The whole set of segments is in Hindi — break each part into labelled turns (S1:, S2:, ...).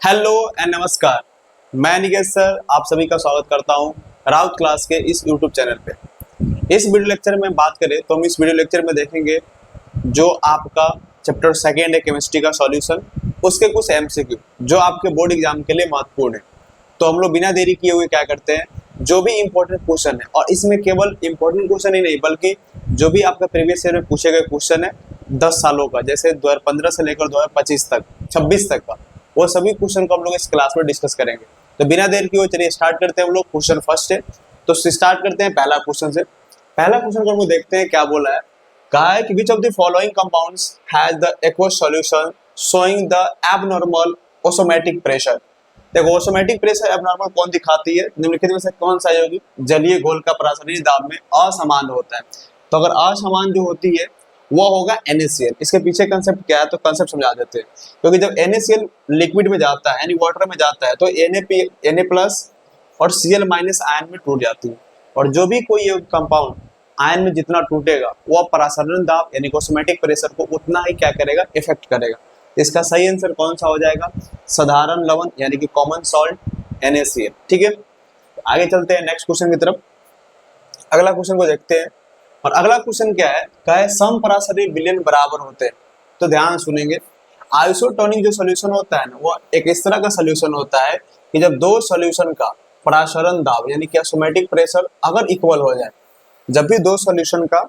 S1: हेलो एंड नमस्कार। मैं निकेश सर आप सभी का स्वागत करता हूं राउत क्लास के इस यूट्यूब चैनल पे। इस वीडियो लेक्चर में बात करें तो हम इस वीडियो लेक्चर में देखेंगे जो आपका चैप्टर सेकेंड है केमिस्ट्री का सॉल्यूशन, उसके कुछ एमसीक्यू जो आपके बोर्ड एग्जाम के लिए महत्वपूर्ण है। तो हम लोग बिना देरी किए हुए क्या करते हैं, जो भी इंपॉर्टेंट क्वेश्चन है, और इसमें केवल इंपॉर्टेंट क्वेश्चन ही नहीं बल्कि जो भी आपका प्रीवियस ईयर में पूछे गए क्वेश्चन है 10 सालों का, जैसे 2015 से लेकर 2025 तक 26 तक का, वो सभी क्वेश्चन को हम लोग इस क्लास में डिस्कस करेंगे। तो बिना देर किए हुए चलिए स्टार्ट करते हैं हम लोग। क्वेश्चन फर्स्ट है तो स्टार्ट करते हैं पहला क्वेश्चन से। पहला क्वेश्चन को हम लोग देखते हैं क्या बोला है। कहा है कि which of the following compounds has the aqueous solution showing the abnormal automatic pressure. देखो ऑटोमेटिक प्रेशर एबनॉर्मल कौन दिखाती है, निम्नलिखित में से कौन सा होगी। जलीय घोल का परासरणीय दाब में असमान होता है। तो अगर असमान जो होती है वो होगा NaCl। इसके पीछे कंसेप्ट क्या है तो कंसेप्ट समझा देते हैं। क्योंकि जब NaCl लिक्विड में जाता है यानी वाटर में जाता है तो Na+ और Cl- आयन में टूट जाती है। और जो भी कोई कंपाउंड आयन में जितना टूटेगा वो परासरण दाब यानी ऑस्मोटिक प्रेशर को उतना ही क्या करेगा, इफेक्ट करेगा। इसका सही आंसर कौन सा हो जाएगा, साधारण लवण यानी कि कॉमन सॉल्ट NaCl। ठीक है, आगे चलते हैं नेक्स्ट क्वेश्चन की तरफ। अगला क्वेश्चन को देखते हैं। और अगला क्वेश्चन क्या है, क्या है समपरासरणीय विलयन बराबर होते हैं। तो ध्यान सुनेंगे, आइसोटोनिक जो सॉल्यूशन होता है ना वो एक इस तरह का सॉल्यूशन होता है कि जब दो सॉल्यूशन का परासरण दाब यानी कि ऑस्मोटिक प्रेशर अगर इक्वल हो जाए, जब भी दो सॉल्यूशन का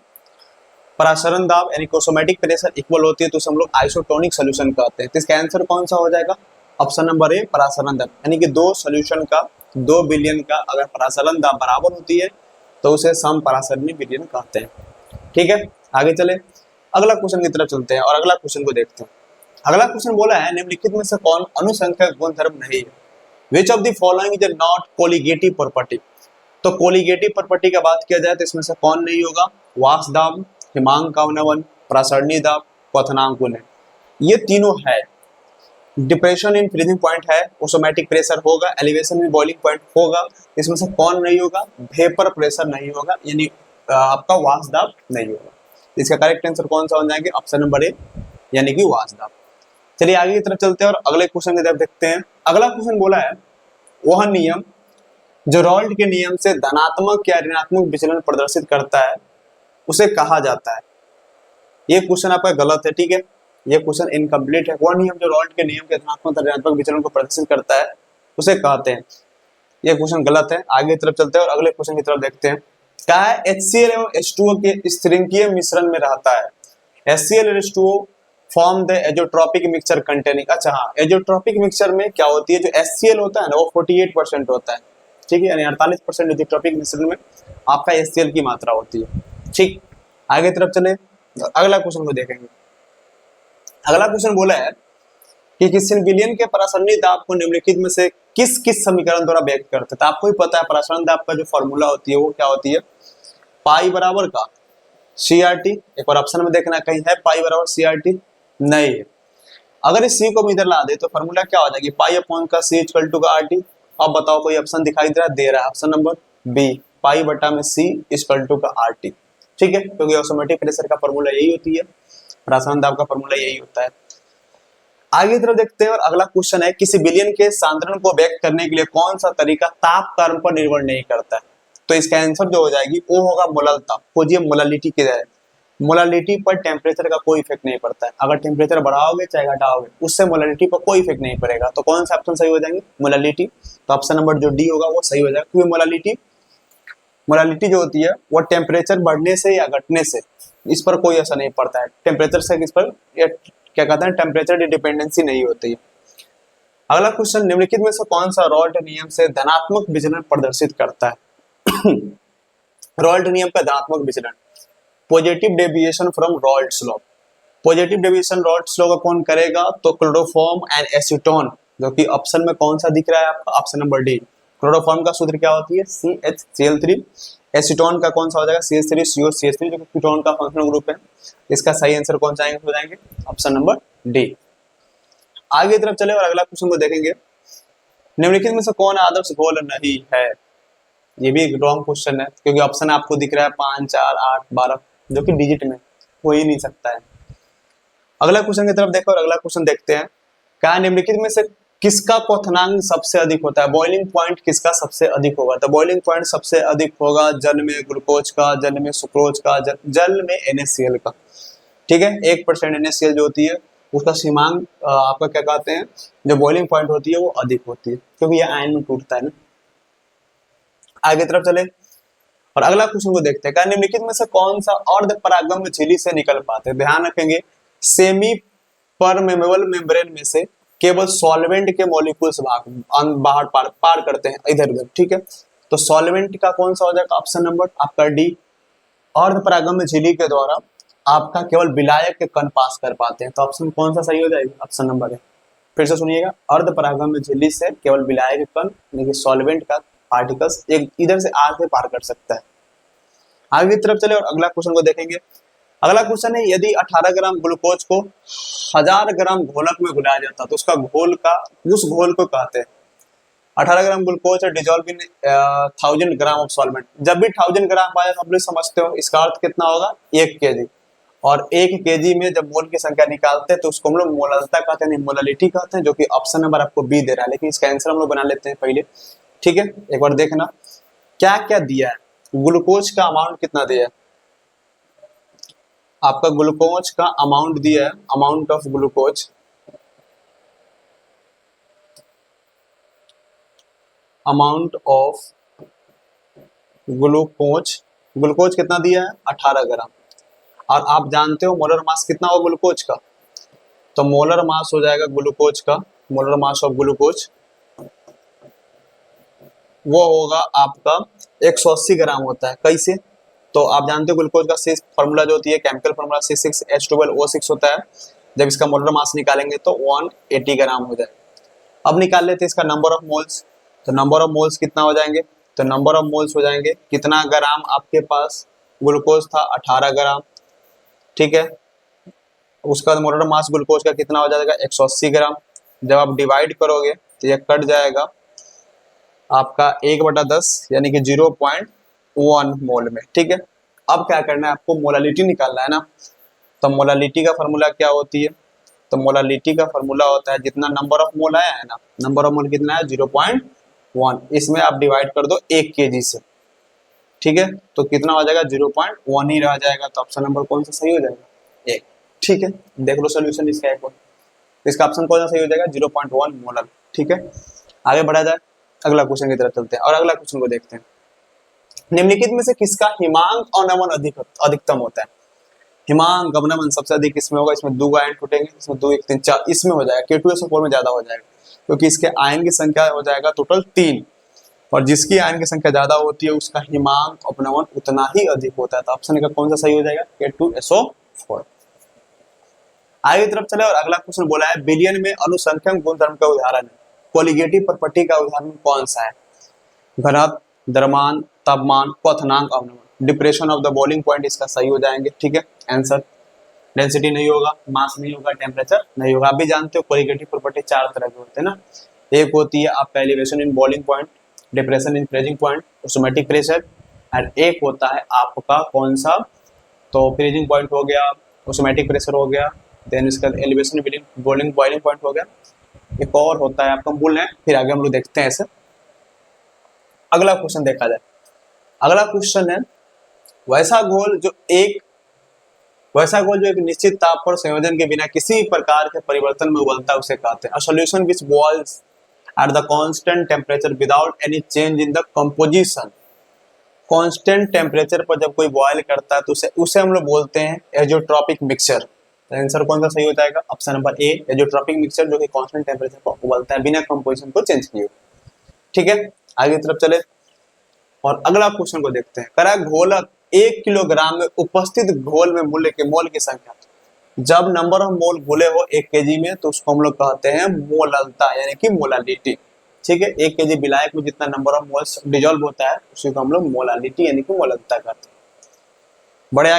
S1: परासरण दाब यानी कि ऑस्मोटिक प्रेशर इक्वल होती है तो उसे हम लोग आइसोटोनिक सॉल्यूशन कहते हैं। तो इसका आंसर कौन सा हो जाएगा, ऑप्शन नंबर ए परासरण दाब, यानी कि दो सॉल्यूशन का दो विलयन का अगर परासरण दाब बराबर होती है तो उसे समपरासरणीय विलयन कहते हैं। ठीक है, आगे चले अगला क्वेश्चन की तरफ चलते हैं और अगला क्वेश्चन को देखते हैं। अगला क्वेश्चन बोला है निम्नलिखित में से कौन अनुसंख्यक गुणधर्म नहीं है। Which of the following is not colligative property. तो कोलिगेटिव प्रॉपर्टी का बात किया जाए तो इसमें से कौन नहीं होगा, वाष्प दाब, हिमांक का अवनमन, प्रासरणीय दाब, क्वथनांकुल है। ये तीनों है। डिप्रेशन इन फ्रीजिंग पॉइंट है, ऑटोमेटिक प्रेशर होगा, एलिवेशन इन बॉइलिंग पॉइंट होगा। इसमें से कौन नहीं होगा, वेपर प्रेशर नहीं होगा यानी आपका वाष्प दाब नहीं होगा। इसका करेक्ट आंसर कौन सा हो जाएगा, ऑप्शन नंबर ए यानी कि वाष्प दाब। चलिए आगे की तरफ चलते हैं और अगले क्वेश्चन की तरफ देखते हैं। अगला क्वेश्चन बोला है वह नियम जो रॉल्ट के नियम से धनात्मक या ऋणात्मक विचलन प्रदर्शित करता है उसे कहा जाता है। ये क्वेश्चन आपका गलत है, ठीक है, ये क्वेश्चन इनकम्प्लीट है। वह नियम जो रॉल्ट के नियम के धनात्मक और ऋणात्मक विचलन को प्रदर्शित करता है उसे कहते हैं। ये क्वेश्चन गलत है। आगे की तरफ चलते हैं और अगले क्वेश्चन की तरफ देखते हैं। क्या है HCl एवं H2O के स्थिरींकीय मिश्रण में रहता है। HCl और H2O form the azeotropic mixture containing. अच्छा हाँ, एजोट्रोपिक मिक्सचर में क्या होती है, जो HCl होता है ना वो 48% होता है, ठीक है, यानी 48% एजोट्रोपिक मिश्रण में आपका HCl की मात्रा होती है। ठीक, आगे तरफ चले अगला क्वेश्चन को देखेंगे। अगला क्वेश्चन बोला है कि किसी विलयन के परासरणीय दाब को निम्नलिखित में से किस किस समीकरण द्वारा व्यक्त करते हैं। तो आपको ही पता है परासरण दाब का जो फॉर्मूला होती है वो क्या होती है, पाई बराबर का CRT। एक बार ऑप्शन में देखना कहीं है पाई बराबर CRT, नहीं है। अगर इस C को हम इधर ला दे तो फॉर्मूला क्या हो जाएगी, पाई अपॉन का C इक्वल टू का RT। अब बताओ कोई ऑप्शन दिखाई दे रहा है ऑप्शन नंबर बी, पाई बटा में C इक्वल टू का RT। ठीक है, क्योंकि ऑटोमेटिक प्रेशर का फॉर्मूला यही होती है, परासरण दाब का फॉर्मूला यही होता है। आगे तरफ देखते हैं और अगला क्वेश्चन है किसी विलयन के सांद्रण को व्यक्त करने के लिए कौन सा तरीका ताप कर्म पर निर्भर नहीं करता है। तो इसका आंसर जो हो जाएगी वो होगा मोलल ताप। खोजिए मोलालिटी के जाए, मोलालिटी पर टेम्परेचर का कोई इफेक्ट नहीं पड़ता है। अगर टेम्परेचर बढ़ाओगे चाहे घटाओगे उससे मोलालिटी पर कोई इफेक्ट नहीं पड़ेगा। तो कौन सा ऑप्शन सही हो जाएंगे, मोलालिटी। तो ऑप्शन नंबर जो डी होगा वो सही हो जाएगा, क्योंकि मोलालिटी जो होती है वो टेम्परेचर बढ़ने से या घटने से इस पर कोई असर नहीं पड़ता है। टेम्परेचर से इस पर क्या कहते हैं, टेम्परेचर डिपेंडेंसी नहीं होती है। अगला क्वेश्चन निम्नलिखित में से कौन सा रॉल्ट नियम से धनात्मक विचलन प्रदर्शित करता है। रॉल्ट नियम का धनात्मक विचलन, positive deviation from Raoult's law. Positive deviation Raoult's law का कौन करेगा, तो क्लोरोफॉर्म एंड एसीटोन, जो कि ऑप्शन में कौन सा दिख रहा है आपका, ऑप्शन नंबर डी। क्लोरोफॉर्म का सूत्र क्या होती है, CHCl3। एसीटोन का कौन सा हो जाएगा, CH3CO CH3, जो कि कीटोन का फंक्शनल ग्रुप है। इसका सही आंसर कौन सा हो जाएंगे, ऑप्शन नंबर डी। आगे तरफ चले और अगला क्वेश्चन को देखेंगे। निम्नलिखित में से कौन आदर्श घोल नहीं है। ये भी एक रॉन्ग क्वेश्चन है, क्योंकि ऑप्शन आपको दिख रहा है 5, 4, 8, 12, जो कि डिजिट में हो ही नहीं सकता है। अगला क्वेश्चन की तरफ देखो और अगला क्वेश्चन देखते हैं। क्या निम्नलिखित में से किसका क्वथनांक सबसे अधिक होता है, बॉइलिंग पॉइंट किसका सबसे अधिक होगा? तो बॉइलिंग पॉइंट सबसे अधिक होगा जल में ग्लूकोज का, जल में सुक्रोज का, जल में NaCl का। ठीक है, 1% NaCl जो होती है उसका सीमांक आपका क्या कहते हैं, जो बॉइलिंग पॉइंट होती है वो अधिक होती है, क्योंकि ये आयन में टूटता है ना। आगे तरफ चले और अगला क्वेश्चन को देखते हैं। क्या निम्नलिखित में से कौन सा अर्ध परागम्य झिल्ली से निकल पाते हैं? ध्यान रखेंगे, सेमी परमेबल मेम्ब्रेन में से केवल सॉल्वेंट के मॉलिक्यूल्स बाहर पार करते हैं इधर उधर। ठीक है, तो सॉल्वेंट का कौन सा हो जाएगा? ऑप्शन नंबर आपका डी। अर्ध परागम्य झिल्ली के द्वारा आपका केवल विलायक के कण पास कर पाते हैं, तो ऑप्शन कौन सा सही हो जाएगा? ऑप्शन नंबर है। फिर से सुनिएगा, अर्ध परागम्य झिल्ली से केवल विलायक कण यानी कि सॉल्वेंट का पार्टिकल्स एक इधर से आर से पार कर सकता है। आगे की तरफ चले और अगला क्वेश्चन को देखेंगे। अगला क्वेश्चन है, यदि 18 ग्राम ग्लूकोज को 1000 ग्राम घोलक में घुलाया जाता तो उसका घोल का उस घोल को कहते हैं। 18 gram glucose dissolve in 1000 gram of solvent. जब भी 1000 ग्राम आया आप लोग समझते हो इसका अर्थ कितना होगा? 1 kg। और 1 kg में जब मोल की संख्या निकालते हैं तो उसको हम लोग मोललता कहते हैं, मोलालिटी कहते हैं, जो कि ऑप्शन नंबर आपको बी दे रहा है, लेकिन इसका आंसर हम लोग बना लेते हैं पहले। ठीक है, एक बार देखना क्या क्या दिया है। ग्लूकोज का अमाउंट कितना दिया है आपका? ग्लूकोज का अमाउंट दिया है, amount of glucose, amount of glucose, glucose कितना दिया है? 18 ग्राम। और आप जानते हो मोलर मास कितना होगा ग्लूकोज का? तो मोलर मास हो जाएगा ग्लूकोज का, मोलर मास ऑफ ग्लूकोज वो होगा आपका 180 ग्राम होता है। कैसे? तो आप जानते हो ग्लूकोज का फॉर्मूला जो होती है, केमिकल फॉर्मूला C6H12O6 होता है। जब इसका मोलर मास निकालेंगे तो 180 ग्राम हो जाए। अब निकाल लेते हैं इसका नंबर ऑफ मोल्स। तो नंबर ऑफ मोल्स कितना हो जाएंगे? तो नंबर ऑफ मोल्स हो जाएंगे, कितना ग्राम आपके पास ग्लूकोज था? 18 ग्राम। ठीक है, उसका मोलर मास ग्लूकोज का कितना हो जाएगा? 180 ग्राम। जब आप डिवाइड करोगे तो ये कट जाएगा आपका 1/10 यानी कि 0.1 मोल में। ठीक है, अब क्या करना है आपको? मोलालिटी निकालना है ना। तो मोलालिटी का फॉर्मूला क्या होती है? तो मोलालिटी का फॉर्मूला होता है जितना नंबर ऑफ मोल आया है ना, नंबर ऑफ मोल कितना है? 0.1। इसमें आप डिवाइड कर दो 1 kg से। ठीक है, तो कितना हो जाएगा? 0.1 ही रह जाएगा। तो ऑप्शन नंबर कौन सा सही हो जाएगा? 1। ठीक है, देख लो सोल्यूशन इसका एक और। इसका ऑप्शन कौन सा सही हो जाएगा? 0.1 मोलर। ठीक है, आगे बढ़ा जाए, अगला क्वेश्चन की तरफ चलते हैं और अगला क्वेश्चन को देखते हैं। निम्नलिखित में से किसका हिमांक अवनमन अधिकतम होता है? हिमांक अवनमन सबसे अधिक किसमें होगा? इसमें 2 आयन टूटेंगे, इसमें 2 1 3 4 इसमें हो जाएगा। K2SO4 में ज्यादा हो जाएगा, क्योंकि इसके आयन की संख्या हो जाएगा टोटल 3, और जिसकी आयन की संख्या ज्यादा होती है उसका हिमांक अपनमन उतना ही अधिक होता है। तो ऑप्शन का कौन सा सही हो जाएगा? K2SO4। आगे तरफ चले और अगला क्वेश्चन बोला है, विलयन में अनुसंख्यक गुणधर्म का उदाहरण है। कोलिगेटिव प्रॉपर्टी का उदाहरण कौन सा है? घनत्व, द्रव्यमान, तापमान, क्वथनांक, अवनमन। Depression of the boiling point इसका सही हो जाएंगे। ठीक है, आंसर डेंसिटी नहीं होगा, मास नहीं होगा, टेम्परेचर नहीं होगा। आप भी जानते हो कोलिगेटिव प्रॉपर्टी 4 तरह के होते हैं ना। एक होती है आपका elevation in boiling point, depression in freezing point, automatic pressure, और एक होता है आपका कौन सा? तो फ्रीजिंग पॉइंट हो गया, ऑटोमेटिक प्रेशर हो गया, देन इसका एलिवेशन बॉइलिंग पॉइंट हो गया। एक और होता है आपका मूल है, फिर आगे हम लोग देखते हैं ऐसे। अगला क्वेश्चन देखा जाए। अगला क्वेश्चन है, वैसा घोल जो एक निश्चित ताप पर संयोजन के बिना किसी प्रकार के परिवर्तन में उबलता है उसे कहते हैं। Solution which boils at the constant temperature without any change in the composition. Constant temperature पर जब कोई बॉयल करता है तो उसे हम लोग बोलते हैं एजोट्रॉपिक मिक्सचर। आंसर कौन सा सही हो जाएगा? Option number A, azeotropic mixture, जो कि कांस्टेंट टेम्परेचर पर उबलता है बिना कंपोजिशन को चेंज किए। ठीक है, आगे तरफ चले और अगला क्वेश्चन को देखते हैं। करा घोलक 1 किलोग्राम में उपस्थित घोल में मूल्य के मोल की संख्या। जब नंबर ऑफ मोल घोले हो 1 kg में तो उसको हम लोग कहते हैं मोललता यानी कि मोलालिटी। ठीक है, 1 kg विलायक में जितना नंबर ऑफ मोल्स डिजॉल्व होता है उसी को हम लोग मोलालिटी यानी कि मोललता कहते हैं। बड़े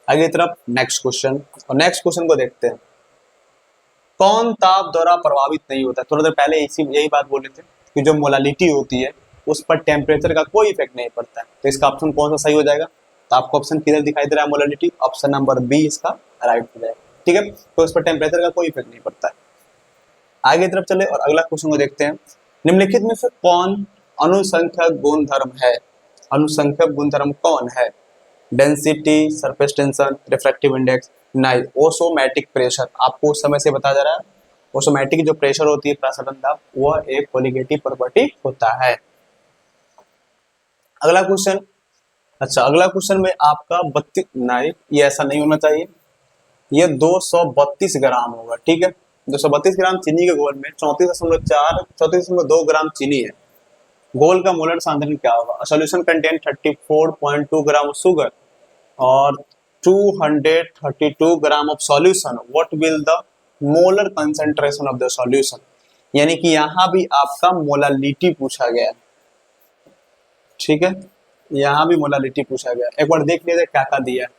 S1: आगे तरफ नेक्स्ट क्वेश्चन, और नेक्स्ट क्वेश्चन को देखते हैं। कौन ताप द्वारा प्रभावित नहीं होता? थोड़ा देर पहले यही बात बोल रहे थे कि जो मोलालिटी होती है उस पर टेम्परेचर का कोई इफेक्ट नहीं पड़ता है। तो इसका ऑप्शन कौन सा सही हो जाएगा? तो आपको ऑप्शन किधर दिखाई दे रहा है? मोलालिटी, ऑप्शन नंबर बी इसका राइट हो जाएगा। ठीक है, तो उस पर टेम्परेचर का कोई इफेक्ट नहीं पड़ता है। आगे तरफ चले और अगला क्वेश्चन को देखते हैं। निम्नलिखित में से कौन अनुसंख्यक गुणधर्म है? अनुसंख्यक गुणधर्म कौन है? Density, surface tension, refractive index, नहीं, ओसोमैटिक प्रेशर। आपको उस समय से बताया जा रहा है, ओसोमैटिक जो प्रेशर होती है प्रसरण दाब, वह एक कोलिगेटिव प्रॉपर्टी होता है। अगला क्वेश्चन, अच्छा अगला क्वेश्चन में आपका 32, नहीं ये ऐसा नहीं होना चाहिए, ये 232 ग्राम होगा, ठीक है। 232 ग्राम चीनी के घोल में 34.2 ग्राम चीनी है। घोल का मोलर सांद्रण क्या होगा? सॉल्यूशन कंटेन 34.2 ग्राम शुगर और 232 gram of solution. What will the molar concentration of the solution? यानी कि यहाँ भी आपका मोलालिटी पूछा गया, ठीक है, यहाँ भी मोलालिटी पूछा गया। एक बार देख लीजिए क्या क्या दिया है।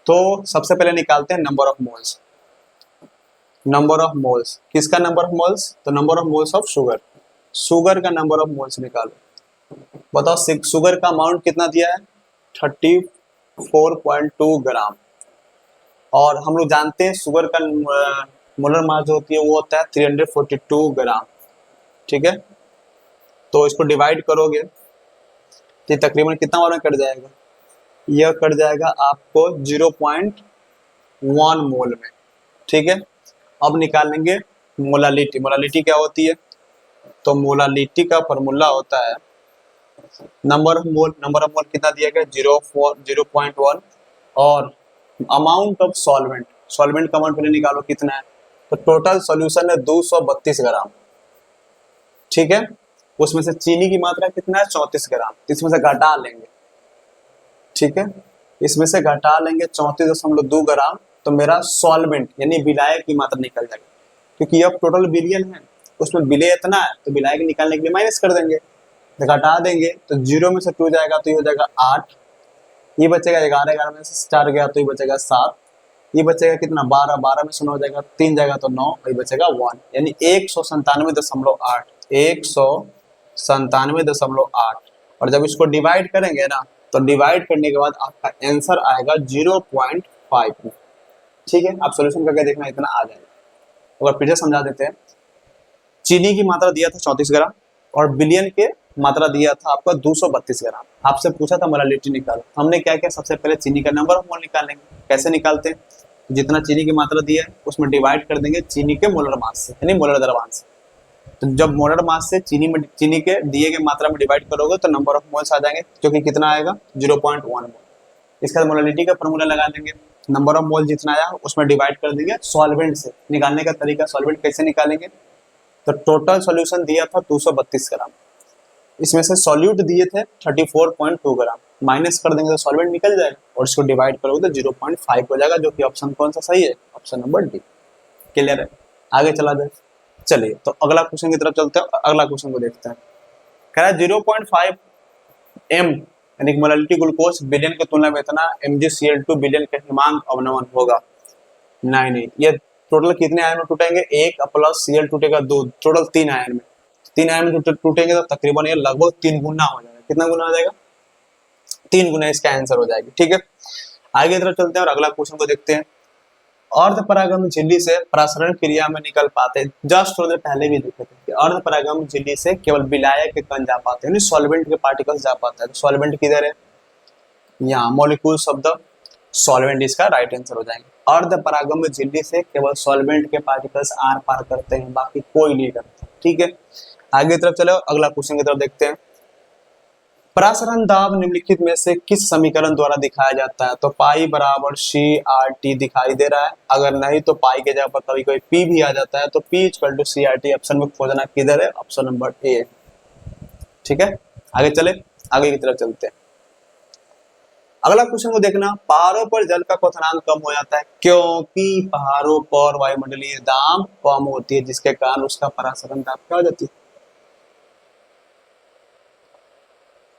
S1: तो सबसे पहले निकालते हैं number of moles. Number of moles, किसका नंबर ऑफ मोल्स? तो number of moles of sugar, sugar का नंबर ऑफ मोल्स निकालो। बताओ शुगर का अमाउंट कितना दिया है? 34.2 ग्राम। और हम लोग जानते हैं शुगर का मोलर मास जो होती है वो होता है 342 ग्राम, ठीक है। तो इसको डिवाइड करोगे तो तकरीबन कितना बार में कट जाएगा? यह कट जाएगा आपको 0.1 मोल में, ठीक है। अब निकालेंगे मोलालिटी। मोलालिटी क्या होती है? तो मोलालिटी का फॉर्मूला होता है number of mole. Number of मोल कितना दिया गया? 0.1। और अमाउंट ऑफ सॉल्वेंट, सॉल्वेंट का अमाउंट पहले निकालो कितना है। तो टोटल सॉल्यूशन है 232 ग्राम, ठीक है। उसमें से चीनी की मात्रा कितना है? 34 ग्राम। इसमें से घटा लेंगे, ठीक है, इसमें से घटा लेंगे 34.2 ग्राम। तो मेरा सॉल्वेंट यानी विलायक की मात्रा निकल जाएगी, क्योंकि अब टोटल बिलियन है, उसमें विलय इतना है तो विलायक निकालने के लिए माइनस कर देंगे, तो घटा देंगे। तो 0 में से 2 जाएगा तो ये हो जाएगा 8, ये बचेगा 11, 11 में से 4 गया तो ये बचेगा 7, ये बचेगा कितना? 12, 12 में से 9 जाएगा, 3 जाएगा तो 9, ये बचेगा 1, यानी 197.8, 197.8। और जब इसको डिवाइड करेंगे ना, तो डिवाइड करने के बाद आपका आंसर आएगा 0.5, ठीक है। आप सोल्यूशन करके देखना, इतना आ जाएगा। अगर फिर से समझा देते हैं, चीनी की मात्रा दिया था 34 ग्राम और बिलियन के मात्रा दिया था आपका 232 ग्राम। आपसे पूछा था मोलालिटी निकालो, हमने क्या किया? सबसे पहले चीनी का नंबर ऑफ मोल निकालेंगे। कैसे निकालते हैं? जितना चीनी की मात्रा दिया है उसमें डिवाइड कर देंगे चीनी के मोलर मास से, यानी मोलर द्रव्यमान से। तो जब मोलर मास से चीनी के दिए गए मात्रा में डिवाइड करोगे तो नंबर ऑफ मोल्स आ जाएंगे, जो कि कितना आएगा? 0.1 मोल। इसका मोलालिटी का फॉर्मूला लगा देंगे, नंबर ऑफ मोल जितना आया उसमें डिवाइड कर देंगे सॉल्वेंट से। निकालने का तरीका, सॉल्वेंट कैसे निकालेंगे? तो टोटल सॉल्यूशन दिया था 232 ग्राम, इसमें से सॉल्यूट दिए थे 34.2 ग्राम, माइनस कर देंगे तो सॉल्वेंट निकल जाएगा, और इसको डिवाइड करोगे तो 0.5 हो जाएगा, जो कि ऑप्शन कौन सा सही है? Option number D. क्लियर है? आगे चला जाए। चलिए तो अगला क्वेश्चन की तरफ चलते हैं, अगला क्वेश्चन को देखते हैं। कह रहा है 0.5 एम यानी मोलालिटी ग्लूकोज बिलियन की तुलना में इतना MgCl2 बिलियन के हिमांक अवनमन होगा। नहीं, ये टोटल कितने आयन में टूटेंगे? 1 प्लस Cl टूटेगा 2, टोटल 3 आयन में। 3 आयन में टूटेंगे तो तकरीबन ये लगभग 3 गुना हो जाएगा। कितना गुना हो जाएगा? 3 गुना इसका आंसर हो जाएगी, ठीक है। आगे तरफ चलते हैं और अगला क्वेश्चन को देखते हैं। अर्धपरागम झिल्ली से प्रसारण क्रिया में निकल पाते हैं। जस्ट थोड़ी देर पहले भी देखे थे कि अर्धपरागम झिल्ली से केवल विलायक के कण जा पाते हैं, सॉल्वेंट के पार्टिकल्स जा पाता है। तो सॉल्वेंट किधर है? यहाँ मॉलिक्यूल शब्द सॉल्वेंट इसका राइट आंसर हो जाएंगे। अर्धपरागम झिल्ली से केवल सॉल्वेंट के पार्टिकल्स आर पार करते हैं, बाकी कोई नहीं करता, ठीक है। आगे तरफ चलो, अगला क्वेश्चन की तरफ देखते हैं। प्रसारण दाब निम्नलिखित में से किस समीकरण द्वारा दिखाया जाता है? तो पाई बराबर CRT दिखाई दे रहा है। अगर नहीं तो पाई के जगह पर कभी कभी P भी आ जाता है, तो P = CRT। ऑप्शन में खोजना किधर है? ऑप्शन नंबर ए, ठीक है। आगे चले, आगे की तरफ चलते हैं। अगला क्वेश्चन को देखना, पहाड़ों पर जल का क्वथनांक कम हो जाता है क्योंकि पहाड़ों पर वायुमंडलीय दाब कम होती है, जिसके कारण उसका प्रसारण दाब क्या हो जाती है?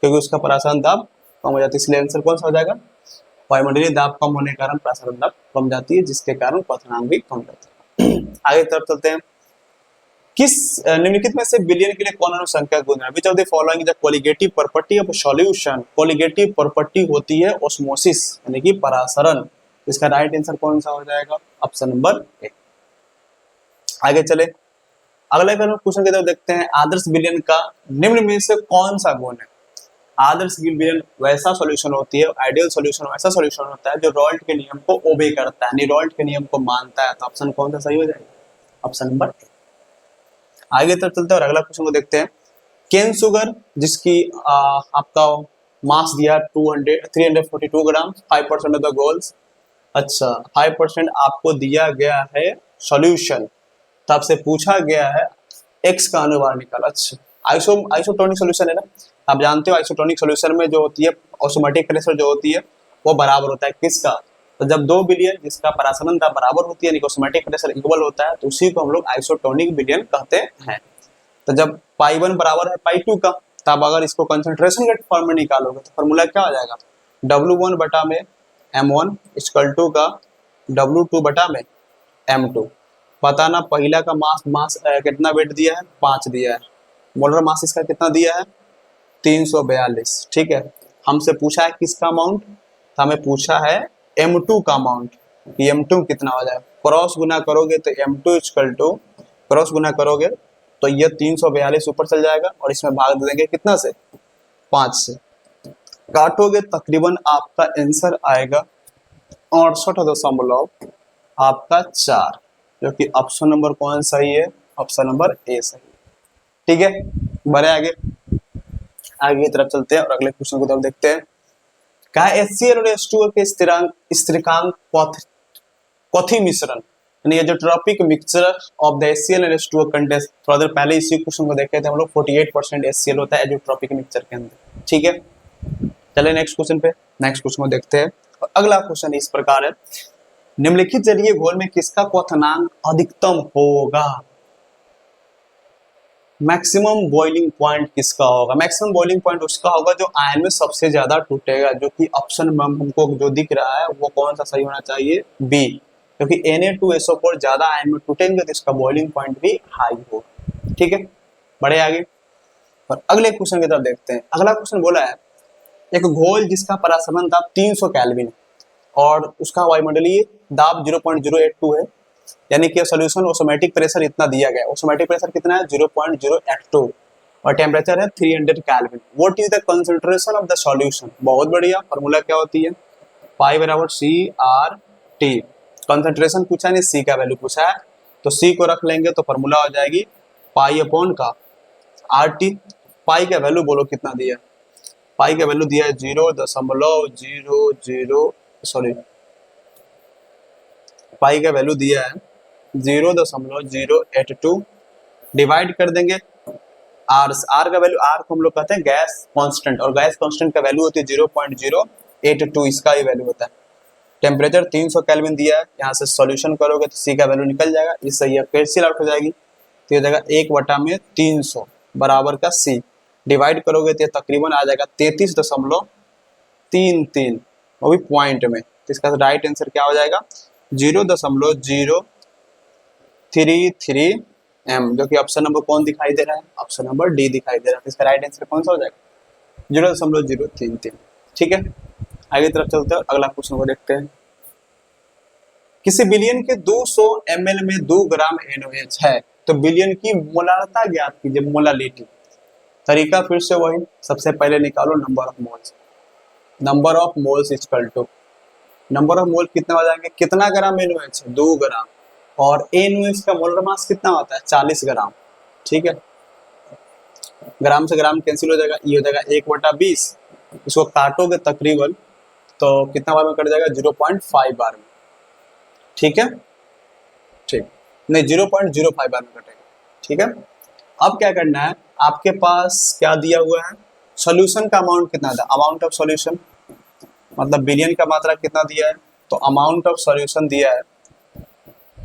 S1: क्योंकि उसका प्रसारण दाब कम हो जाती है, इसलिए आंसर कौन सा हो जाएगा? वायुमंडलीय दाब कम होने के कारण प्रसारण दाब कम जाती है, जिसके कारण क्वथनांक भी कम जाता है। आगे तरफ चलते हैं। किस निम्नलिखित में से बिलियन के लिए कौन अनुसंख्यक गुण है? Which of the following is colligative property of solution? Colligative property होती है ऑस्मोसिस यानी कि परासरण। इसका राइट आंसर कौन सा हो जाएगा? Option number A. आगे चले, अगले क्वेश्चन की तरफ देखते हैं। आदर्श विलयन का निम्न में से कौन सा गुण है? आदर्श विलयन वैसा सॉल्यूशन होती है, आइडियल सॉल्यूशन वैसा सॉल्यूशन होता है जो रॉल्ट के नियम को ओबे करता है, रॉल्ट के नियम को मानता है। तो ऑप्शन कौन सा सही हो जाएगा? Option number A. आगे तरफ चलते हैं और अगला क्वेश्चन को देखते हैं। केन शुगर जिसकी आपका मास दिया 342 ग्राम, 5% ऑफ द गोल्स। अच्छा 5% आपको दिया गया है सॉल्यूशन, तो आपसे पूछा गया है एक्स का अनुवाद निकाल। अच्छा आइसोटोनिक सॉल्यूशन है ना, आप जानते हो आइसोटोनिक सॉल्यूशन में जो होती है ऑस्मोटिक प्रेशर जो होती है वो बराबर होता है किसका? तो जब दो विलयन जिसका परासलन दर बराबर होती है, ऑस्मोटिक प्रेशर इक्वल होता है, तो उसी को हम लोग आइसोटोनिक विलयन कहते हैं। तो जब पाई 1 बराबर है पाई 2 का, तब अगर इसको कंसंट्रेशन के फॉर्म में निकालोगे तो फॉर्मूला क्या हो जाएगा? W1 बटा में M1 इक्वल टू का W2 बटा में M2। बताना पहला का मास कितना वेट दिया है? 5 दिया है। मोलर मास इसका कितना दिया है? 342। ठीक है, हमसे पूछा है किसका अमाउंट? तो हमें पूछा है M2 का अमाउंट कि M2 कितना हो जाएगा। क्रॉस गुना करोगे तो M2 इक्वल टू, क्रॉस गुना करोगे तो ये 342 ऊपर चल जाएगा और इसमें भाग दे देंगे कितना से? 5 से। काटोगे तकरीबन आपका आंसर आएगा 68.4 आपका 4, जो कि ऑप्शन नंबर कौन सही है? ऑप्शन नंबर ए सही है। ठीक है, बढ़े आगे की तरफ चलते हैं और अगले क्वेश्चन की तरफ देखते हैं। क्या HCl और H2O के स्थिरांक कथी मिश्रण, यानी ये जो tropic mixture of the HCl and H2O contains, थोड़ा देर पहले इसी क्वेश्चन को देखे थे हम लोग, 48% HCl होता है एजोट्रॉपिक मिक्सचर के अंदर। ठीक है, चले नेक्स्ट क्वेश्चन पे। नेक्स्ट क्वेश्चन को देखते हैं और अगला क्वेश्चन इस प्रकार है। निम्नलिखित जलीय घोल में किसका क्वथनांक अधिकतम होगा? मैक्सिमम बॉइलिंग पॉइंट किसका होगा? मैक्सिमम बॉइलिंग पॉइंट उसका होगा जो आयन में सबसे ज्यादा टूटेगा, जो कि ऑप्शन में हमको जो दिख रहा है वो कौन सा सही होना चाहिए? बी, क्योंकि Na2SO4 ज्यादा आयन में टूटेंगे तो इसका बॉइलिंग पॉइंट भी हाई होगा। ठीक है, बढ़े आगे और अगले क्वेश्चन की तरफ देखते हैं। अगला क्वेश्चन बोला है एक घोल जिसका परासमन दाब 300 केल्विन और उसका वायुमंडलीय दाब 0.082 है, यानी कि सॉल्यूशन ऑटोमेटिक प्रेशर इतना दिया गया है। ऑटोमेटिक प्रेशर कितना है? 0.082 और टेम्परेचर है 300 kelvin. What is the concentration of the solution? बहुत बढ़िया, फार्मूला क्या होती है? पाई बराबर CRT। कंसंट्रेशन पूछा नहीं, सी का वैल्यू पूछा है, तो सी को रख लेंगे तो फार्मूला हो जाएगी पाई अपॉन का RT। पाई का वैल्यू बोलो कितना दिया है? पाई का वैल्यू दिया है 0.00, सॉरी पाई का वैल्यू दिया है 0.082, डिवाइड कर देंगे आर का वैल्यू, आर को हम लोग कहते हैं गैस कांस्टेंट, और गैस कांस्टेंट का वैल्यू होती है 0.082, इसका ही वैल्यू होता है। टेम्परेचर 300 केल्विन दिया है, यहाँ से सॉल्यूशन करोगे तो सी का वैल्यू निकल जाएगा, इससे ये कैंसिल आउट हो जाएगी, तो ये जाएगा 1/300 बराबर का सी, डिवाइड करोगे तो तकरीबन आ जाएगा 33.33, वो भी पॉइंट में। तो इसका राइट आंसर क्या हो जाएगा? 0.033 M, जो कि ऑप्शन नंबर कौन दिखाई दे रहा है? ऑप्शन नंबर डी दिखाई दे रहा है। तो इसका राइट आंसर कौन सा हो जाएगा? 0.033। ठीक है, आगे तरफ चलते हैं, अगला क्वेश्चन को देखते हैं। किसी बिलियन के 200 ml में 2 ग्राम NaOH है, तो बिलियन की मोलारता ज्ञात कीजिए, मोलालिटी। तरीका फिर से वही, सबसे पहले निकालो number of moles. Number of moles equal to number of mole कितने हो जाएंगे? कितना ग्राम NaOH है? 2 ग्राम, और NaOH का मोलर मास कितना होता है? 40 ग्राम। ठीक है, ग्राम से ग्राम कैंसिल हो जाएगा, ये हो जाएगा 1/20। इसको काटोगे तकरीबन तो कितना बार में कट जाएगा? 0.5 बार में। ठीक है, ठीक नहीं 0.05 बार में कटेगा। ठीक है, अब क्या करना है, आपके पास क्या दिया हुआ है? सॉल्यूशन का अमाउंट कितना था? अमाउंट ऑफ सॉल्यूशन मतलब बिलियन का मात्रा कितना दिया है, तो अमाउंट ऑफ सॉल्यूशन दिया है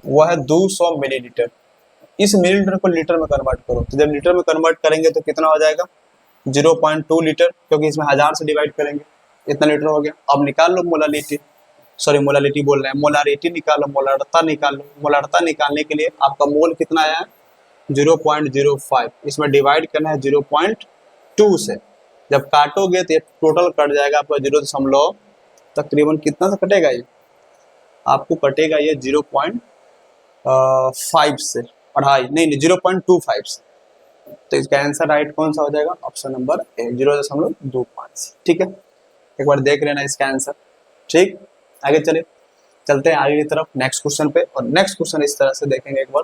S1: वह है 200 मिलीलीटर। इस मिलीलीटर को लीटर में कन्वर्ट करो, तो जब लीटर में कन्वर्ट करेंगे तो कितना हो जाएगा? 0.2 लीटर, क्योंकि इसमें 1000 से डिवाइड करेंगे, इतना लीटर हो गया। अब निकाल लो मोलालिटी, सॉरी मोलालिटी बोल रहे हैं, मोलारिटी निकालो, मोलारता निकालो। मोलारता निकालने के लिए आपका मोल कितना आया है? 0.05, इसमें डिवाइड करना है 0.2 से। जब काटोगे तो ये टोटल कट जाएगा आपका 0. तकरीबन कितना से कटेगा ये? आपको कटेगा ये 0.5 से, 2.5 नहीं 0.25 से। तो इसका आंसर राइट कौन सा हो जाएगा? Option number A 0.25। ठीक है, एक बार देख लेना इसका आंसर। ठीक, आगे चलते हैं आगे की तरफ नेक्स्ट क्वेश्चन पे। और नेक्स्ट क्वेश्चन इस तरह से देखेंगे एक बार,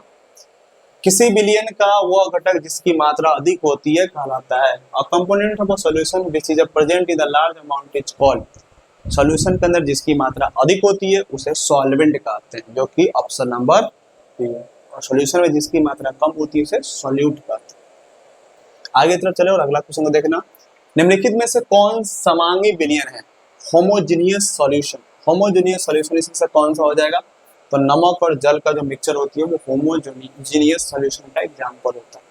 S1: किसी विलयन का वह घटक जिसकी मात्रा अधिक होती है कहलाता है। A component of a solution which is present in the large amount is called. Solution के अंदर जिसकी मात्रा अधिक होती है उसे सॉल्वेंट कहते हैं, जो कि ऑप्शन नंबर बी है। और सॉल्यूशन में जिसकी मात्रा कम होती है उसे सॉल्यूट कहते हैं। आगे तरफ चले और अगला क्वेश्चन को देखना, निम्नलिखित में से कौन समांगी विलयन है? Homogeneous solution. होमोजेनियस सॉल्यूशन इसमें कौन सा हो जाएगा? तो नमक और जल का जो मिक्सचर होती है वो होमोजेनियस सॉल्यूशन का एग्जांपल होता है।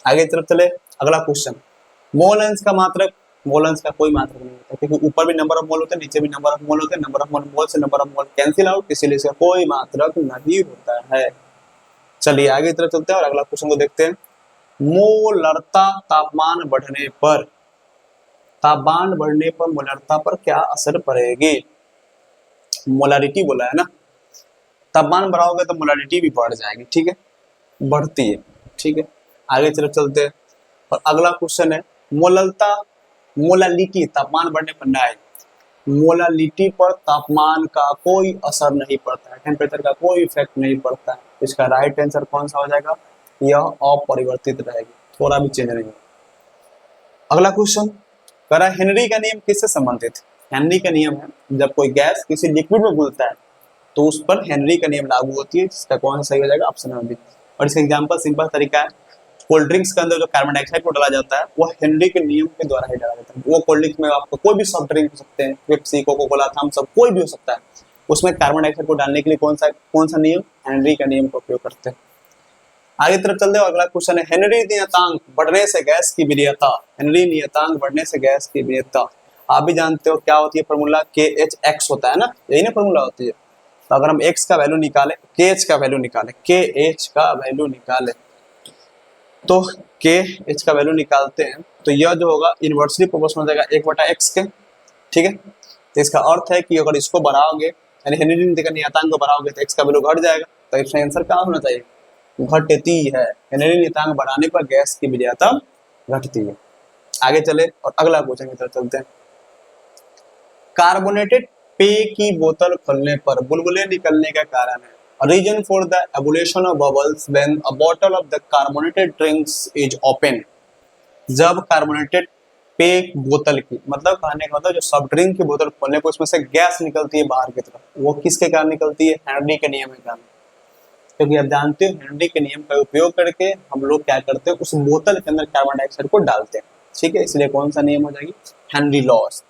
S1: आगे तरफ चले, अगला क्वेश्चन, मोल अंश का मात्रक। मोल अंश का कोई मात्रक नहीं होता, क्योंकि ऊपर भी नंबर ऑफ मोल होते हैं, नीचे भी नंबर ऑफ मोल होते हैं। नंबर ऑफ मोल से number of mole cancel out, इसीलिए इसका कोई मात्रक नहीं होता है। चलिए आगे तरफ चलते हैं और अगला क्वेश्चन को देखते हैं। मोलरता तापमान बढ़ने पर, तापमान बढ़ने पर मोलरता पर क्या असर पड़ेगी? मोलारिटी बोला है ना, तापमान बढ़ाओगे तो मोलारिटी भी बढ़ जाएगी। ठीक है, बढ़ती है। ठीक है, आगे चलते हैं और अगला क्वेश्चन है, मोललता मोलालिटी तापमान बढ़ने पर ना आए। मोलालिटी पर तापमान का कोई असर नहीं पड़ता है, टेम्परेचर का कोई इफेक्ट नहीं पड़ता है। इसका राइट आंसर कौन सा हो जाएगा? यह अपरिवर्तित रहेगी, थोड़ा भी चेंज नहीं होगा। अगला क्वेश्चन कह रहा है, हेनरी का नियम किससे संबंधित है? हेनरी का नियम है, जब कोई गैस किसी लिक्विड में घुलता है तो उस पर हेनरी का नियम लागू होती है, जिसका कौन सा सही हो जाएगा? Option number B. और इसका एग्जांपल सिंपल तरीका है, कोल्ड ड्रिंक्स के अंदर जो कार्बन डाइऑक्साइड को डाला जाता है वो हेनरी के नियम के द्वारा ही डाला जाता है। वो कोल्ड ड्रिंक्स में आपको कोई भी सॉफ्ट ड्रिंक हो सकते हैं, Pepsi, Coca Cola, Thums Up, कोई भी हो सकता है, उसमें कार्बन डाइऑक्साइड को डालने के लिए कौन सा नियम? हेनरी का नियम का उपयोग करते हैं। आगे तरफ चलते हैं, अगला क्वेश्चन है, हेनरी नियतांक बढ़ने से गैस की विरियता। हेनरी नियतांक बढ़ने से गैस की विरियता आप भी जानते हो क्या होती है फॉर्मूला? KH होता है ना, यही ना फॉर्मूला होती है। तो अगर हम x का वैल्यू निकालें, KH का वैल्यू निकालें, KH का वैल्यू निकालें, तो KH का वैल्यू निकालते हैं तो यह जो होगा इनवर्सली प्रोपोर्शनल हो जाएगा 1/x के। ठीक है, तो इसका अर्थ है कि अगर इसको बढ़ाओगे, यानी हेनरी नियतांक को बढ़ाओगे तो x का वैल्यू घट जाएगा। तो इसका आंसर क्या होना चाहिए? घटती है। हेनरी नियतांक बढ़ाने पर गैस की विरियता घटती है। आगे चले और अगला क्वेश्चन की तरफ चलते हैं, कार्बोनेटेड पेय की बोतल खोलने पर बुलबुले निकलने का कारण है। Reason for the ebullition of bubbles when a bottle of the carbonated drinks is open. जब कार्बोनेटेड पेय बोतल की, मतलब कहने का मतलब जो सॉफ्ट ड्रिंक की बोतल खोलने पर उसमें से गैस निकलती है बाहर की तरफ, वो किसके कारण निकलती है? हेनरी के नियम के कारण। क्योंकि आप जानते हो हेनरी के नियम का उपयोग करके हम लोग क्या करते हैं, उस बोतल के अंदर कार्बन डाइऑक्साइड को डालते हैं। ठीक है, इसलिए कौन सा नियम हो जाएगी? Henry loss.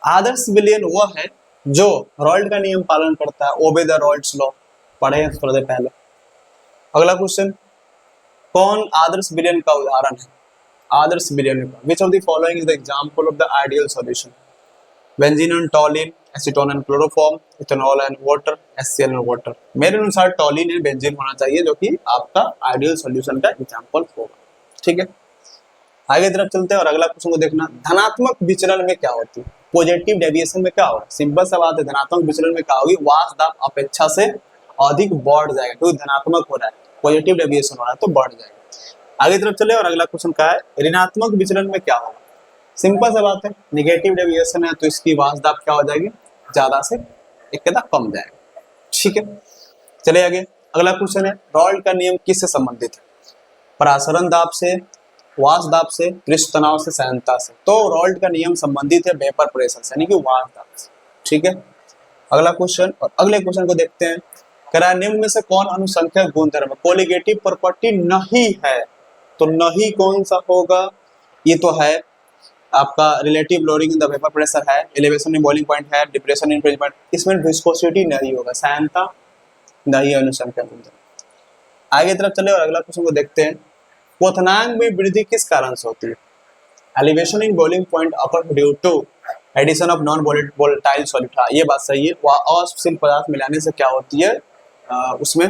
S1: आदर्श विलयन वह है जो रॉल्ट का नियम पालन करता है, ओबे द रॉल्ट्स लॉ, पढ़े हैं थोड़ा देर पहले। अगला क्वेश्चन, कौन आदर्श विलयन का उदाहरण है? आदर्श विलयन का, which of the following is the example of the ideal solution? Benzene and टॉलिन, acetone and chloroform, ethanol and water, HCl and water. मेरे अनुसार टॉलिन एंड बेंजीन होना चाहिए, जो कि आपका आइडियल सॉल्यूशन का एग्जांपल होगा। ठीक है, आगे तरफ चलते हैं और अगला क्वेश्चन को देखना, धनात्मक विचलन में क्या होती है? पॉजिटिव डेविएशन में क्या होगा? सिंपल सा बात है, धनात्मक विचलन में क्या होगी? वाष्प दाब अपेक्षा से अधिक बढ़ जाएगा, क्योंकि धनात्मक हो रहा है, पॉजिटिव डेविएशन हो रहा है तो बढ़ जाएगा। आगे तरफ चले और अगला क्वेश्चन क्या है, ऋणात्मक विचलन में क्या होगा? सिंपल सा बात है, निगेटिव डेविएशन है तो इसकी वाष्प दाब क्या हो जाएगी? ज्यादा से एक कम जाएगा। ठीक है, चले आगे, अगला क्वेश्चन है, रॉल्ट का नियम किससे संबंधित है? परासरण दाब से, वाष्प दाब से, पृष्ठ तनाव से, सहनता से। तो रॉल्ट का नियम संबंधित है वेपर प्रेशर से, यानी कि वाष्प दाब से। ठीक है, अगला क्वेश्चन और अगले क्वेश्चन को देखते हैं, कह रहा है निम्न में से कौन अनुसंख्यक गुणधर्म कोलिगेटिव प्रॉपर्टी नहीं है? तो नहीं कौन सा होगा? ये तो है आपका relative loading in the vapour pressure है, एलिवेशन इन बॉइलिंग पॉइंट है, डिप्रेशन इन फ्रीजिंग पॉइंट। इसमें विस्कोसिटी नहीं होगा, सहनता नहीं अनुसंख्यक गुणधर्म। आगे तरफ चले और अगला क्वेश्चन को देखते हैं, क्वथनांक में वृद्धि किस कारण से होती है? Elevation in boiling point occur due to addition of non volatile solute. ये बात सही है, वह अस्थिर पदार्थ मिलाने से क्या होती है, उसमें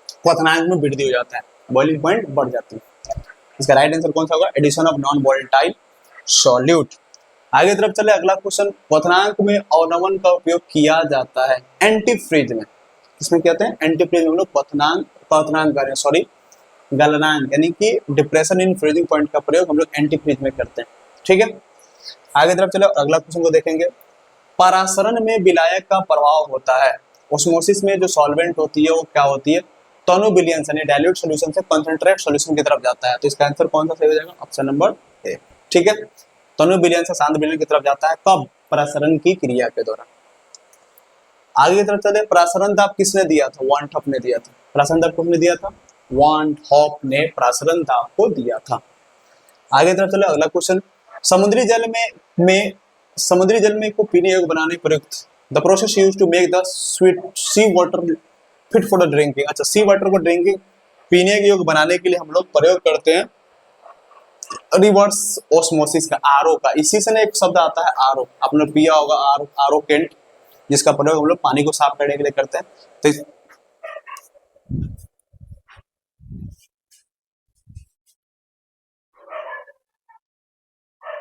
S1: क्वथनांक में वृद्धि हो जाता है, बॉइलिंग पॉइंट बढ़ जाती है। इसका राइट आंसर कौन सा होगा? Addition of non volatile solute. आगे तरफ चले, अगला क्वेश्चन, क्वथनांक में अवनमन का उपयोग किया जाता है एंटी फ्रीज में। इसमें क्या होते हैं, एंटीफ्रीज में हम लोग क्वथनांक करें, सॉरी गलनांक, यानी कि डिप्रेशन इन फ्रीजिंग पॉइंट का प्रयोग हम लोग एंटीफ्रीज में करते हैं। ठीक है, आगे तरफ चलो, अगला क्वेश्चन को देखेंगे। परासरण में विलायक का प्रभाव होता है। ऑस्मोसिस में जो सॉल्वेंट होती है वो क्या होती है, तनु विलयन यानी डाइल्यूट सॉल्यूशन से कंसंट्रेट सॉल्यूशन की तरफ जाता है। तो इसका आंसर कौन सा सही हो जाएगा, ऑप्शन नंबर ए। ठीक है, तनु विलयन से शांत विलयन की तरफ जाता है, कब, परासरण की क्रिया के दौरान। आगे की तरफ चले, परासरण दाब किसने दिया था, वान हॉफ ने दिया था। परासरण दाब किसने दिया था, वान हॉफ ने परासरण दाब को दिया था। आगे तरफ चले, अगला क्वेश्चन, समुद्री जल में को पीने योग्य बनाने प्रयुक्त, the process used to make the sweet sea water fit for the drinking. अच्छा, सी वाटर को ड्रिंकिंग पीने के योग्य बनाने के लिए हम लोग प्रयोग करते हैं रिवर्स ऑस्मोसिस का, आरओ का। इसी से ना एक शब्द आता है आरओ, आपने पिया होगा आरओ केंट, जिसका प्रयोग हम लोग पानी को साफ करने के लिए करते हैं। तो